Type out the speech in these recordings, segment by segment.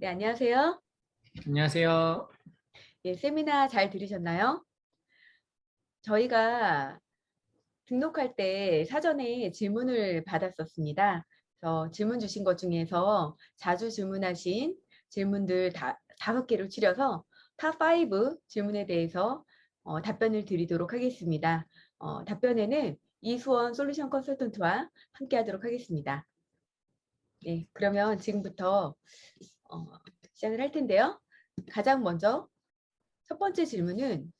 네, 안녕하세요. 안녕하세요. 예, 세미나 잘 들으셨나요? 저희가 등록할 때 사전에 질문을 받았었습니다. 그래서 질문 주신 것 중에서 자주 질문하신 질문들 다섯 개를 추려서 탑5 질문에 대해서 답변을 드리도록 하겠습니다. 답변에는 이수원 솔루션 컨설턴트와 함께 하도록 하겠습니다. 네, 그러면 지금부터 어, 시작을 할 텐데요. 가장 먼저 첫 번째 질문은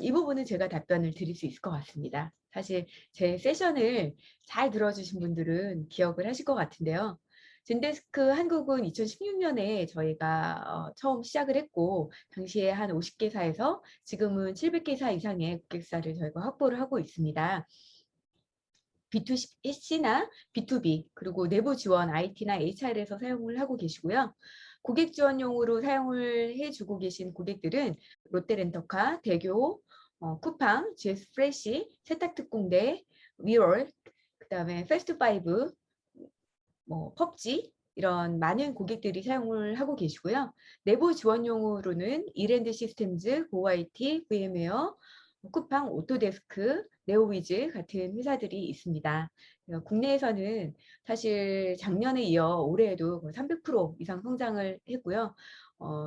이 부분은 제가 답변을 드릴 수 있을 것 같습니다. 사실 제 세션을 잘 들어주신 분들은 기억을 하실 것 같은데요. 젠데스크 한국은 2016년에 저희가 처음 시작을 했고 당시에 한 50개사에서 지금은 700개사 이상의 고객사를 저희가 확보를 하고 있습니다. B2C나 B2B 그리고 내부 지원 IT나 HR에서 사용을 하고 계시고요. 고객 지원용으로 사용을 해주고 계신 고객들은 롯데렌터카, 대교, 쿠팡, GS 프레시, 세탁특공대, 위월, 그다음에 패스트파이브, 펍지 이런 많은 고객들이 사용을 하고 계시고요. 내부 지원용으로는 이랜드 시스템즈, 고아이티, VM웨어, 쿠팡, 오토데스크, 네오위즈 같은 회사들이 있습니다. 국내에서는 사실 작년에 이어 올해에도 거의 300% 이상 성장을 했고요.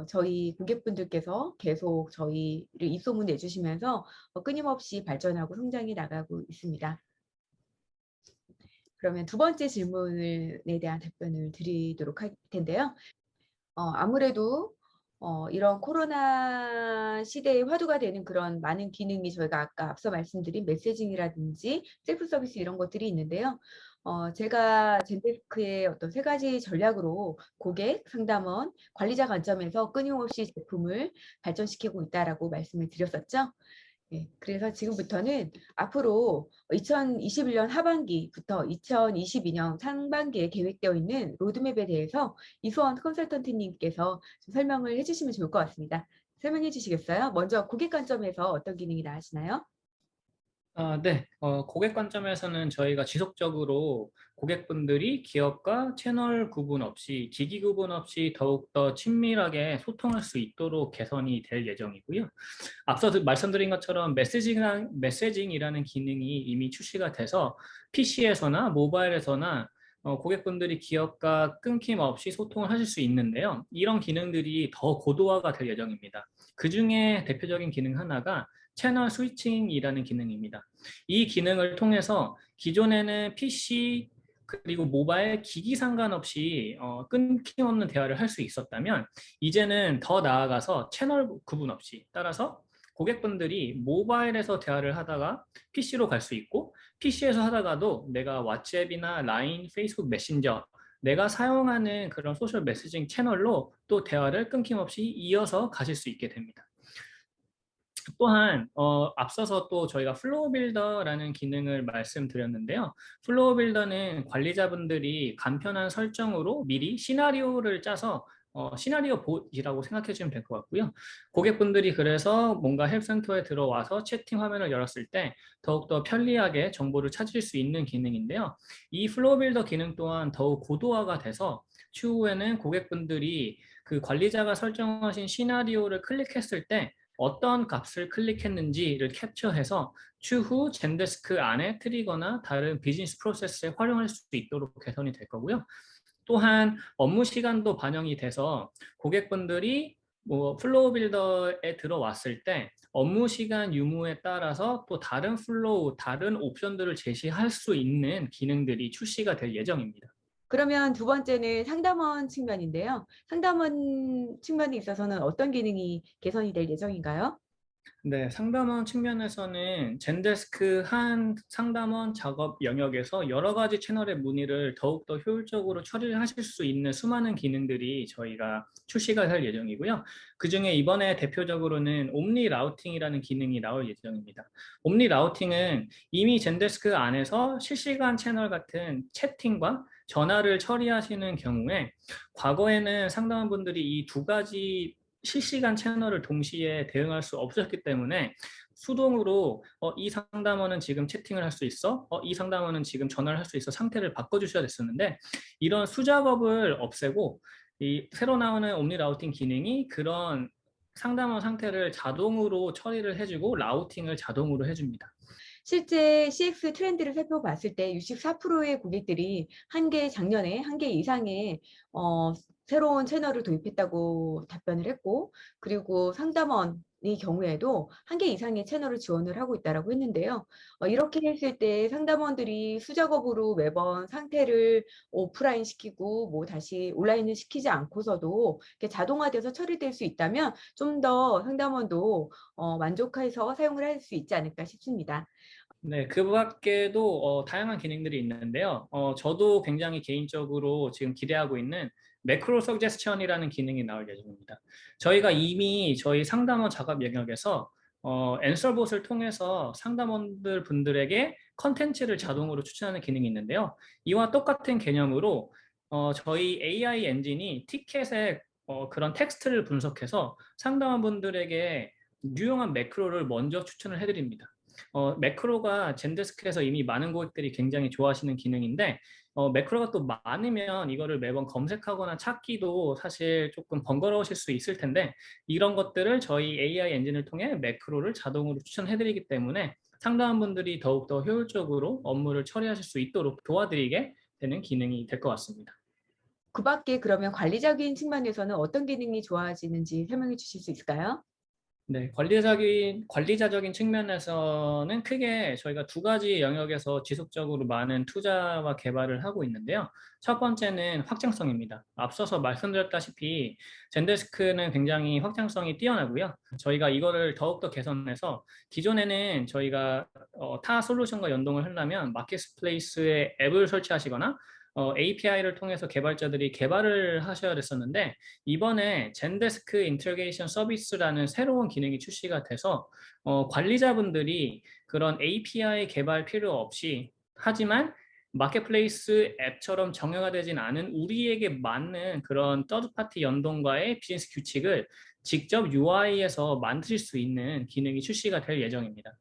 저희 고객분들께서 계속 저희를 입소문 내주시면서 끊임없이 발전하고 성장해 나가고 있습니다. 그러면 두 번째 질문에 대한 답변을 드리도록 할 텐데요. 아무래도 이런 코로나 시대에 화두가 되는 그런 많은 기능이 저희가 아까 앞서 말씀드린 메시징이라든지 셀프 서비스 이런 것들이 있는데요. 제가 젠데스크의 어떤 세 가지 전략으로 고객, 상담원, 관리자 관점에서 끊임없이 제품을 발전시키고 있다라고 말씀을 드렸었죠. 네, 그래서 지금부터는 앞으로 2021년 하반기부터 2022년 상반기에 계획되어 있는 로드맵에 대해서 이수원 컨설턴트님께서 좀 설명을 해주시면 좋을 것 같습니다. 설명해 주시겠어요? 먼저 고객 관점에서 어떤 기능이 나으시나요? 네. 고객 관점에서는 저희가 지속적으로 고객분들이 기업과 채널 구분 없이, 기기 구분 없이 더욱더 친밀하게 소통할 수 있도록 개선이 될 예정이고요. 앞서 말씀드린 것처럼 메시징이라는 기능이 이미 출시가 돼서 PC에서나 모바일에서나 고객분들이 기업과 끊김없이 소통을 하실 수 있는데요. 이런 기능들이 더 고도화가 될 예정입니다. 그 중에 대표적인 기능 하나가 채널 스위칭이라는 기능입니다. 이 기능을 통해서 기존에는 PC 그리고 모바일 기기 상관없이 끊김없는 대화를 할 수 있었다면 이제는 더 나아가서 채널 구분 없이 따라서 고객분들이 모바일에서 대화를 하다가 PC로 갈 수 있고 PC에서 하다가도 내가 왓츠앱이나 라인, 페이스북 메신저 내가 사용하는 그런 소셜 메시징 채널로 또 대화를 끊김없이 이어서 가실 수 있게 됩니다. 또한 앞서서 또 저희가 플로우 빌더라는 기능을 말씀드렸는데요. 플로우 빌더는 관리자분들이 간편한 설정으로 미리 시나리오를 짜서 시나리오 보이라고 생각해 주시면 될 것 같고요. 고객분들이 그래서 뭔가 헬프센터에 들어와서 채팅 화면을 열었을 때 더욱더 편리하게 정보를 찾을 수 있는 기능인데요. 이 플로우 빌더 기능 또한 더욱 고도화가 돼서 추후에는 고객분들이 그 관리자가 설정하신 시나리오를 클릭했을 때 어떤 값을 클릭했는지를 캡처해서 추후 젠데스크 안에 트리거나 다른 비즈니스 프로세스에 활용할 수 있도록 개선이 될 거고요. 또한 업무 시간도 반영이 돼서 고객분들이 플로우 빌더에 들어왔을 때 업무 시간 유무에 따라서 또 다른 플로우, 다른 옵션들을 제시할 수 있는 기능들이 출시가 될 예정입니다. 그러면 두 번째는 상담원 측면인데요. 상담원 측면에 있어서는 어떤 기능이 개선이 될 예정인가요? 네, 상담원 측면에서는 젠데스크 한 상담원 작업 영역에서 여러 가지 채널의 문의를 더욱더 효율적으로 처리를 하실 수 있는 수많은 기능들이 저희가 출시가 될 예정이고요. 그중에 이번에 대표적으로는 옴니 라우팅이라는 기능이 나올 예정입니다. 옴니 라우팅은 이미 젠데스크 안에서 실시간 채널 같은 채팅과 전화를 처리하시는 경우에 과거에는 상담원분들이 이 두 가지 실시간 채널을 동시에 대응할 수 없었기 때문에 수동으로 이 상담원은 지금 채팅을 할 수 있어? 이 상담원은 지금 전화를 할 수 있어? 상태를 바꿔주셔야 됐었는데 이런 수작업을 없애고 이 새로 나오는 옴니 라우팅 기능이 그런 상담원 상태를 자동으로 처리를 해주고 라우팅을 자동으로 해줍니다. 실제 CX 트렌드를 살펴봤을 때 64%의 고객들이 작년에 한 개 이상의 새로운 채널을 도입했다고 답변을 했고, 그리고 상담원의 경우에도 한 개 이상의 채널을 지원을 하고 있다라고 했는데요. 이렇게 했을 때 상담원들이 수작업으로 매번 상태를 오프라인 시키고 뭐 다시 온라인을 시키지 않고서도 이렇게 자동화돼서 처리될 수 있다면 좀 더 상담원도 만족해서 사용을 할 수 있지 않을까 싶습니다. 네, 그 밖에도 다양한 기능들이 있는데요. 저도 굉장히 개인적으로 지금 기대하고 있는 매크로 서제스천이라는 기능이 나올 예정입니다. 저희가 이미 저희 상담원 작업 영역에서 앤서봇을 통해서 상담원들 분들에게 컨텐츠를 자동으로 추천하는 기능이 있는데요. 이와 똑같은 개념으로 저희 AI 엔진이 티켓에 그런 텍스트를 분석해서 상담원분들에게 유용한 매크로를 먼저 추천을 해드립니다. 매크로가 젠데스크에서 이미 많은 고객들이 굉장히 좋아하시는 기능인데 매크로가 또 많으면 이거를 매번 검색하거나 찾기도 사실 조금 번거로우실 수 있을 텐데 이런 것들을 저희 AI 엔진을 통해 매크로를 자동으로 추천해드리기 때문에 상담원분들이 더욱더 효율적으로 업무를 처리하실 수 있도록 도와드리게 되는 기능이 될 것 같습니다. 그 밖에 그러면 관리적인 측면에서는 어떤 기능이 좋아지는지 설명해 주실 수 있을까요? 네, 관리자적인 측면에서는 크게 저희가 두 가지 영역에서 지속적으로 많은 투자와 개발을 하고 있는데요. 첫 번째는 확장성입니다. 앞서서 말씀드렸다시피 젠데스크는 굉장히 확장성이 뛰어나고요. 저희가 이거를 더욱더 개선해서 기존에는 저희가 타 솔루션과 연동을 하려면 마켓플레이스에 앱을 설치하시거나 API를 통해서 개발자들이 개발을 하셔야 됐었는데 이번에 젠데스크 인터그레이션 서비스라는 새로운 기능이 출시가 돼서 관리자분들이 그런 API 개발 필요 없이 하지만 마켓플레이스 앱처럼 정형화되진 않은 우리에게 맞는 그런 서드파티 연동과의 비즈니스 규칙을 직접 UI에서 만드실 수 있는 기능이 출시가 될 예정입니다.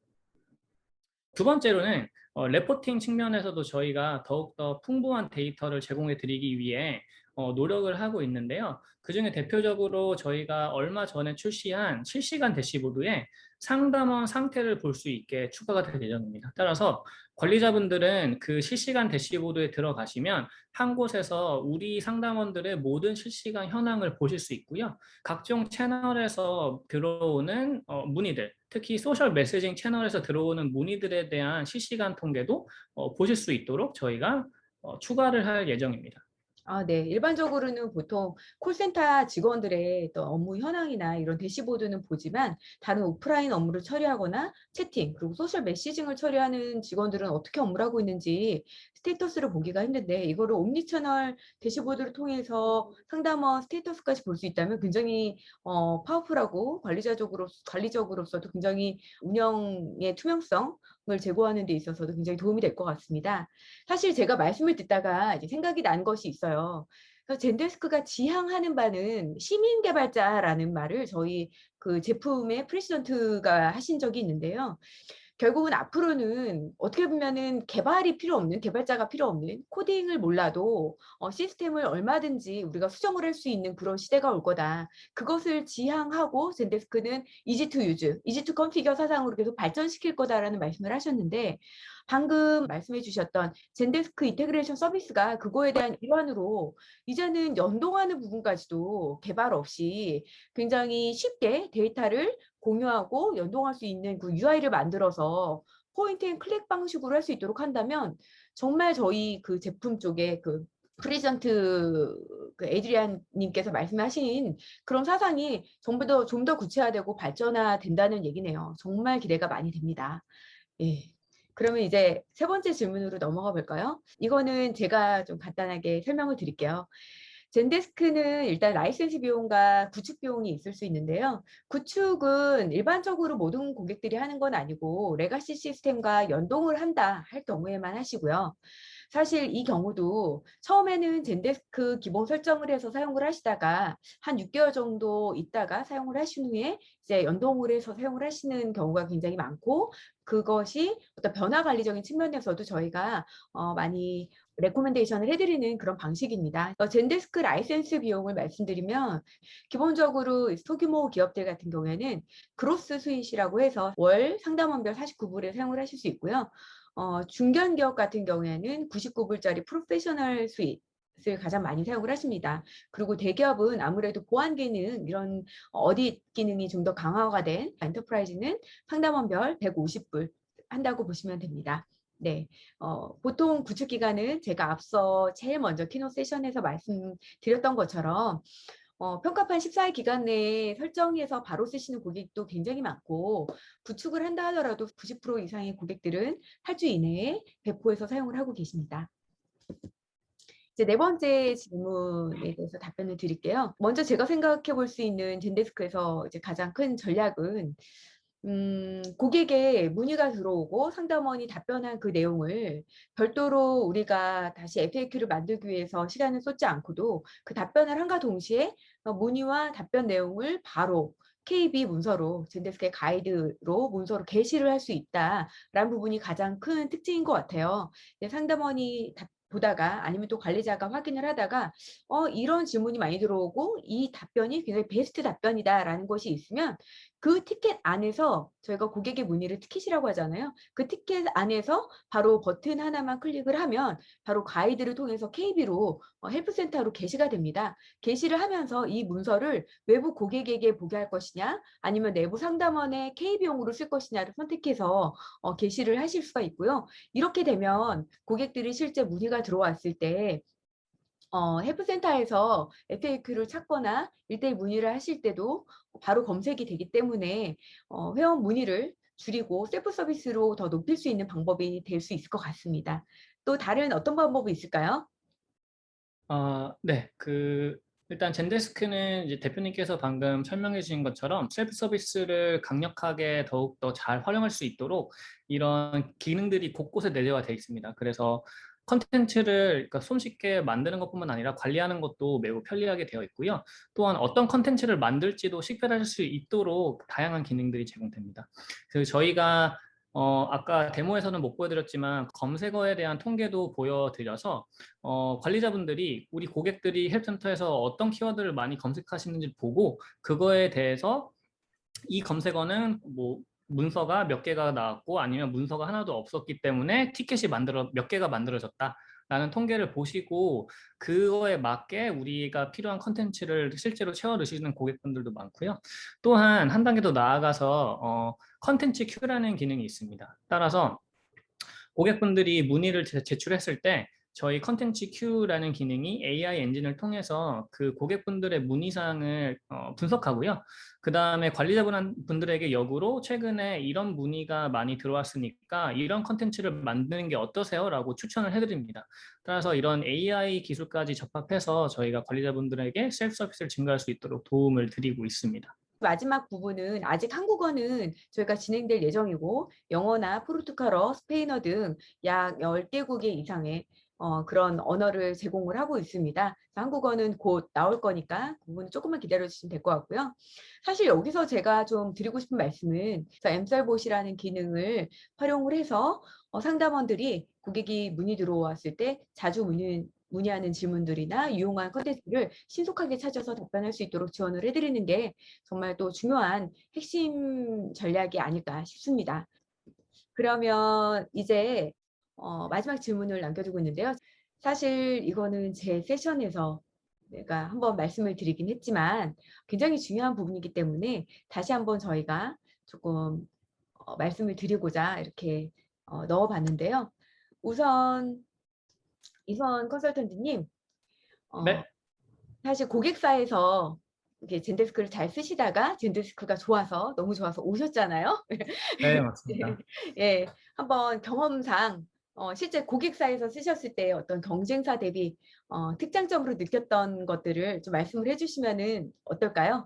두 번째로는 레포팅 측면에서도 저희가 더욱더 풍부한 데이터를 제공해 드리기 위해 노력을 하고 있는데요. 그중에 대표적으로 저희가 얼마 전에 출시한 실시간 대시보드에 상담원 상태를 볼 수 있게 추가가 될 예정입니다. 따라서 관리자분들은 그 실시간 대시보드에 들어가시면 한 곳에서 우리 상담원들의 모든 실시간 현황을 보실 수 있고요. 각종 채널에서 들어오는 문의들, 특히 소셜 메시징 채널에서 들어오는 문의들에 대한 실시간 통계도 보실 수 있도록 저희가 추가를 할 예정입니다. 아, 네. 일반적으로는 보통 콜센터 직원들의 또 업무 현황이나 이런 대시보드는 보지만 다른 오프라인 업무를 처리하거나 채팅, 그리고 소셜 메시징을 처리하는 직원들은 어떻게 업무를 하고 있는지 스테이터스를 보기가 힘든데 이거를 옴니채널 대시보드를 통해서 상담원 스테이터스까지 볼 수 있다면 굉장히 파워풀하고 관리적으로서도 굉장히 운영의 투명성을 제고하는 데 있어서도 굉장히 도움이 될 것 같습니다. 사실 제가 말씀을 듣다가 이제 생각이 난 것이 있어요. 그래서 젠데스크가 지향하는 바는 시민 개발자라는 말을 저희 그 제품의 프레시던트가 하신 적이 있는데요. 결국은 앞으로는 어떻게 보면은 개발자가 필요 없는 코딩을 몰라도 시스템을 얼마든지 우리가 수정을 할 수 있는 그런 시대가 올 거다. 그것을 지향하고 젠데스크는 이지 투 유즈, 이지 투 컨피겨 사상으로 계속 발전시킬 거다라는 말씀을 하셨는데 방금 말씀해 주셨던 젠데스크 인테그레이션 서비스가 그거에 대한 일환으로 이제는 연동하는 부분까지도 개발 없이 굉장히 쉽게 데이터를 공유하고 연동할 수 있는 그 UI를 만들어서 포인트 앤 클릭 방식으로 할 수 있도록 한다면 정말 저희 그 제품 쪽에 그 프리전트 그 에드리안 님께서 말씀하신 그런 사상이 전부 더 좀 더 구체화되고 발전화된다는 얘기네요. 정말 기대가 많이 됩니다. 예. 그러면 이제 세 번째 질문으로 넘어가 볼까요? 이거는 제가 좀 간단하게 설명을 드릴게요. 젠데스크는 일단 라이센스 비용과 구축 비용이 있을 수 있는데요. 구축은 일반적으로 모든 고객들이 하는 건 아니고 레가시 시스템과 연동을 한다 할 경우에만 하시고요. 사실 이 경우도 처음에는 젠데스크 기본 설정을 해서 사용을 하시다가 한 6개월 정도 있다가 사용을 하신 후에 이제 연동을 해서 사용을 하시는 경우가 굉장히 많고, 그것이 어떤 변화 관리적인 측면에서도 저희가 많이 레코멘데이션을 해드리는 그런 방식입니다. 젠데스크 라이센스 비용을 말씀드리면, 기본적으로 소규모 기업들 같은 경우에는 그로스 스윗이라고 해서 월 상담원별 49불에 사용을 하실 수 있고요. 중견 기업 같은 경우에는 99불짜리 프로페셔널 스윗을 가장 많이 사용을 하십니다. 그리고 대기업은 아무래도 보안 기능, 이런 어딧 기능이 좀 더 강화가 된 엔터프라이즈는 상담원별 150불 한다고 보시면 됩니다. 네, 보통 구축 기간은 제가 앞서 제일 먼저 키노 세션에서 말씀드렸던 것처럼 평가판 14일 기간 내에 설정해서 바로 쓰시는 고객도 굉장히 많고, 구축을 한다 하더라도 90% 이상의 고객들은 8주 이내에 배포해서 사용을 하고 계십니다. 이제 네 번째 질문에 대해서 답변을 드릴게요. 먼저 제가 생각해 볼 수 있는 젠데스크에서 이제 가장 큰 전략은 고객의 문의가 들어오고 상담원이 답변한 그 내용을 별도로 우리가 다시 FAQ를 만들기 위해서 시간을 쏟지 않고도 그 답변을 한과 동시에 문의와 답변 내용을 바로 KB 문서로, 젠데스크의 가이드로 문서로 게시를 할 수 있다라는 부분이 가장 큰 특징인 것 같아요. 상담원이 보다가 아니면 또 관리자가 확인을 하다가 이런 질문이 많이 들어오고 이 답변이 굉장히 베스트 답변이다라는 것이 있으면 그 티켓 안에서, 저희가 고객의 문의를 티켓이라고 하잖아요. 그 티켓 안에서 바로 버튼 하나만 클릭을 하면 바로 가이드를 통해서 KB로 헬프센터로 게시가 됩니다. 게시를 하면서 이 문서를 외부 고객에게 보게 할 것이냐 아니면 내부 상담원의 KB용으로 쓸 것이냐를 선택해서 게시를 하실 수가 있고요. 이렇게 되면 고객들이 실제 문의가 들어왔을 때 헬프센터에서 FAQ를 찾거나 1대1 문의를 하실 때도 바로 검색이 되기 때문에 회원 문의를 줄이고 셀프 서비스로 더 높일 수 있는 방법이 될 수 있을 것 같습니다. 또 다른 어떤 방법이 있을까요? 네. 일단 젠데스크는 이제 대표님께서 방금 설명해 주신 것처럼 셀프 서비스를 강력하게 더욱더 잘 활용할 수 있도록 이런 기능들이 곳곳에 내재가 되어 있습니다. 그래서 컨텐츠를 그러니까 손쉽게 만드는 것뿐만 아니라 관리하는 것도 매우 편리하게 되어 있고요. 또한 어떤 컨텐츠를 만들지도 식별할 수 있도록 다양한 기능들이 제공됩니다. 저희가 아까 데모에서는 못 보여드렸지만 검색어에 대한 통계도 보여드려서 관리자분들이 우리 고객들이 헬프센터에서 어떤 키워드를 많이 검색하시는지 보고 그거에 대해서 이 검색어는 뭐 문서가 몇 개가 나왔고 아니면 문서가 하나도 없었기 때문에 티켓이 몇 개가 만들어졌다 라는 통계를 보시고 그거에 맞게 우리가 필요한 컨텐츠를 실제로 채워 넣으시는 고객분들도 많고요. 또한 한 단계 더 나아가서 컨텐츠 큐라는 기능이 있습니다. 따라서 고객분들이 문의를 제출했을 때 저희 컨텐츠 큐라는 기능이 AI 엔진을 통해서 그 고객분들의 문의사항을 분석하고요. 그 다음에 관리자분들에게 역으로 최근에 이런 문의가 많이 들어왔으니까 이런 컨텐츠를 만드는 게 어떠세요? 라고 추천을 해드립니다. 따라서 이런 AI 기술까지 접합해서 저희가 관리자분들에게 셀프 서비스를 증가할 수 있도록 도움을 드리고 있습니다. 마지막 부분은 아직 한국어는 저희가 진행될 예정이고, 영어나 포르투갈어, 스페인어 등 약 10개국의 이상의 그런 언어를 제공을 하고 있습니다. 한국어는 곧 나올 거니까 그 부분 조금만 기다려 주시면 될 것 같고요. 사실 여기서 제가 좀 드리고 싶은 말씀은 엠셀봇이라는 기능을 활용을 해서 상담원들이 고객이 문의 들어왔을 때 자주 문의하는 질문들이나 유용한 컨텐츠를 신속하게 찾아서 답변할 수 있도록 지원을 해드리는 게 정말 또 중요한 핵심 전략이 아닐까 싶습니다. 그러면 이제 마지막 질문을 남겨두고 있는데요. 사실 이거는 제 세션에서 내가 한번 말씀을 드리긴 했지만 굉장히 중요한 부분이기 때문에 다시 한번 저희가 조금 말씀을 드리고자 이렇게 넣어봤는데요. 우선 이선 컨설턴트님, 어, 네, 사실 고객사에서 이렇게 젠데스크를 잘 쓰시다가 젠데스크가 좋아서 너무 좋아서 오셨잖아요. 네, 예, 맞습니다. 예, 한번 경험상 실제 고객사에서 쓰셨을 때 어떤 경쟁사 대비 특장점으로 느꼈던 것들을 좀 말씀을 해주시면은 어떨까요?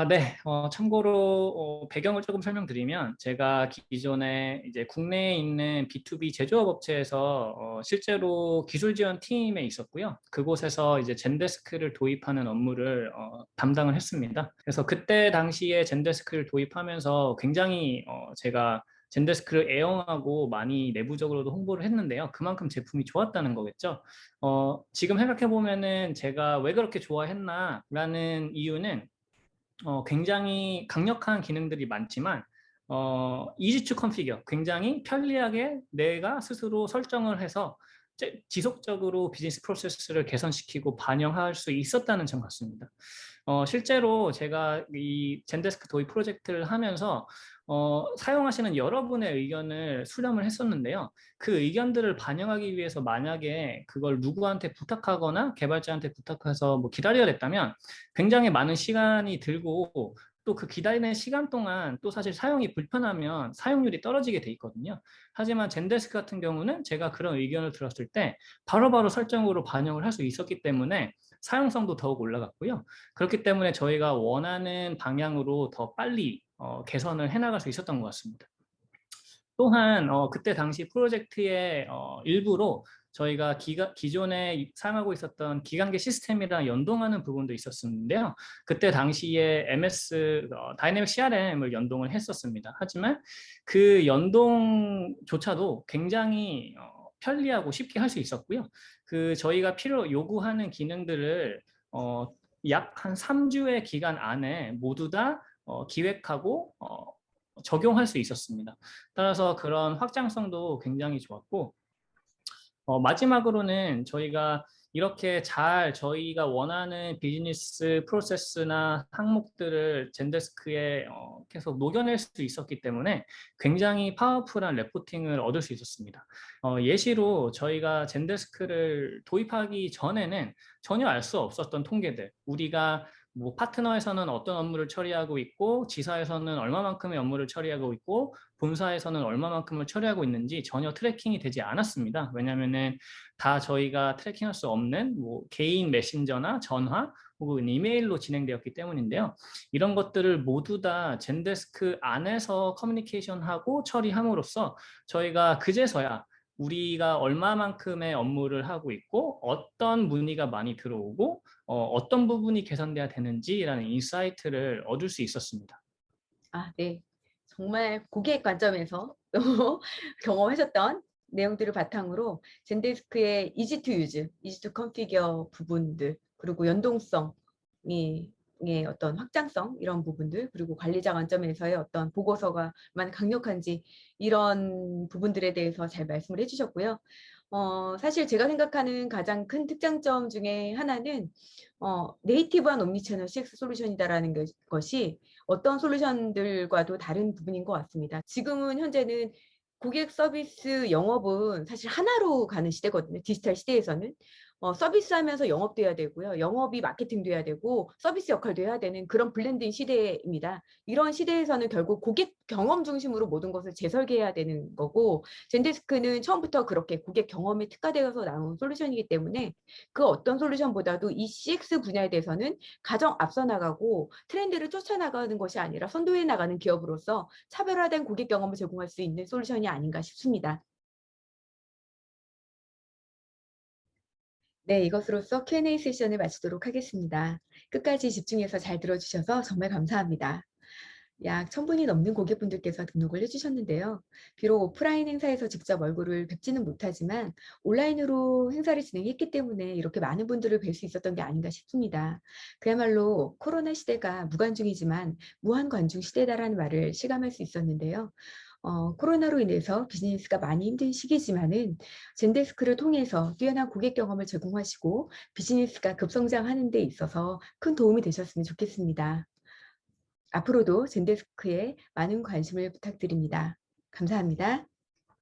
네. 참고로 배경을 조금 설명드리면 제가 기존에 이제 국내에 있는 B2B 제조업 업체에서 실제로 기술 지원 팀에 있었고요. 그곳에서 이제 젠데스크를 도입하는 업무를 담당을 했습니다. 그래서 그때 당시에 젠데스크를 도입하면서 굉장히 제가 젠데스크를 애용하고 많이 내부적으로도 홍보를 했는데요. 그만큼 제품이 좋았다는 거겠죠. 지금 생각해 보면은 제가 왜 그렇게 좋아했나라는 이유는 굉장히 강력한 기능들이 많지만 easy to configure, 굉장히 편리하게 내가 스스로 설정을 해서 지속적으로 비즈니스 프로세스를 개선시키고 반영할 수 있었다는 점 같습니다. 실제로 제가 이 젠데스크 도입 프로젝트를 하면서 사용하시는 여러분의 의견을 수렴을 했었는데요. 그 의견들을 반영하기 위해서 만약에 그걸 누구한테 부탁하거나 개발자한테 부탁해서 뭐 기다려야 됐다면 굉장히 많은 시간이 들고 또 그 기다리는 시간 동안 또 사실 사용이 불편하면 사용률이 떨어지게 돼 있거든요. 하지만 젠데스크 같은 경우는 제가 그런 의견을 들었을 때 바로바로 설정으로 반영을 할 수 있었기 때문에 사용성도 더욱 올라갔고요. 그렇기 때문에 저희가 원하는 방향으로 더 빨리 개선을 해나갈 수 있었던 것 같습니다. 또한 그때 당시 프로젝트의 일부로 저희가 기존에 사용하고 있었던 기관계 시스템이랑 연동하는 부분도 있었는데요. 그때 당시에 MS 다이내믹 CRM을 연동을 했었습니다. 하지만 그 연동조차도 굉장히 편리하고 쉽게 할 수 있었고요. 그 저희가 요구하는 기능들을 약 한 3주의 기간 안에 모두 다 기획하고 적용할 수 있었습니다. 따라서 그런 확장성도 굉장히 좋았고, 마지막으로는 저희가 이렇게 잘 저희가 원하는 비즈니스 프로세스나 항목들을 젠데스크에 계속 녹여낼 수 있었기 때문에 굉장히 파워풀한 레포팅을 얻을 수 있었습니다. 예시로 저희가 젠데스크를 도입하기 전에는 전혀 알 수 없었던 통계들, 우리가 뭐 파트너에서는 어떤 업무를 처리하고 있고 지사에서는 얼마만큼의 업무를 처리하고 있고 본사에서는 얼마만큼을 처리하고 있는지 전혀 트래킹이 되지 않았습니다. 왜냐하면은 다 저희가 트래킹할 수 없는 뭐 개인 메신저나 전화 혹은 이메일로 진행되었기 때문인데요. 이런 것들을 모두 다 젠데스크 안에서 커뮤니케이션하고 처리함으로써 저희가 그제서야 우리가 얼마만큼의 업무를 하고 있고 어떤 문의가 많이 들어오고 어떤 부분이 개선돼야 되는지라는 인사이트를 얻을 수 있었습니다. 아, 네. 정말 고객 관점에서 또 경험하셨던 내용들을 바탕으로 젠데스크의 easy to use, easy to configure 부분들, 그리고 연동성이 의 어떤 확장성 이런 부분들, 그리고 관리자 관점에서의 어떤 보고서가 얼마나 강력한지 이런 부분들에 대해서 잘 말씀을 해주셨고요. 사실 제가 생각하는 가장 큰 특장점 중에 하나는 네이티브한 옴니채널 CX 솔루션이다라는 것이 어떤 솔루션들과도 다른 부분인 것 같습니다. 지금은 현재는 고객 서비스 영업은 사실 하나로 가는 시대거든요. 디지털 시대에서는. 서비스하면서 영업도 해야 되고요. 영업이 마케팅도 해야 되고 서비스 역할도 해야 되는 그런 블렌딩 시대입니다. 이런 시대에서는 결국 고객 경험 중심으로 모든 것을 재설계해야 되는 거고 젠데스크는 처음부터 그렇게 고객 경험에 특화되어서 나온 솔루션이기 때문에 그 어떤 솔루션보다도 이 CX 분야에 대해서는 가장 앞서 나가고 트렌드를 쫓아나가는 것이 아니라 선도해 나가는 기업으로서 차별화된 고객 경험을 제공할 수 있는 솔루션이 아닌가 싶습니다. 네, 이것으로써 Q&A 세션을 마치도록 하겠습니다. 끝까지 집중해서 잘 들어주셔서 정말 감사합니다. 약 1000분이 넘는 고객분들께서 등록을 해주셨는데요. 비록 오프라인 행사에서 직접 얼굴을 뵙지는 못하지만 온라인으로 행사를 진행했기 때문에 이렇게 많은 분들을 뵐 수 있었던 게 아닌가 싶습니다. 그야말로 코로나 시대가 무관중이지만 무한관중 시대다라는 말을 실감할 수 있었는데요. 코로나로 인해서 비즈니스가 많이 힘든 시기지만은 젠데스크를 통해서 뛰어난 고객 경험을 제공하시고 비즈니스가 급성장하는 데 있어서 큰 도움이 되셨으면 좋겠습니다. 앞으로도 젠데스크에 많은 관심을 부탁드립니다. 감사합니다.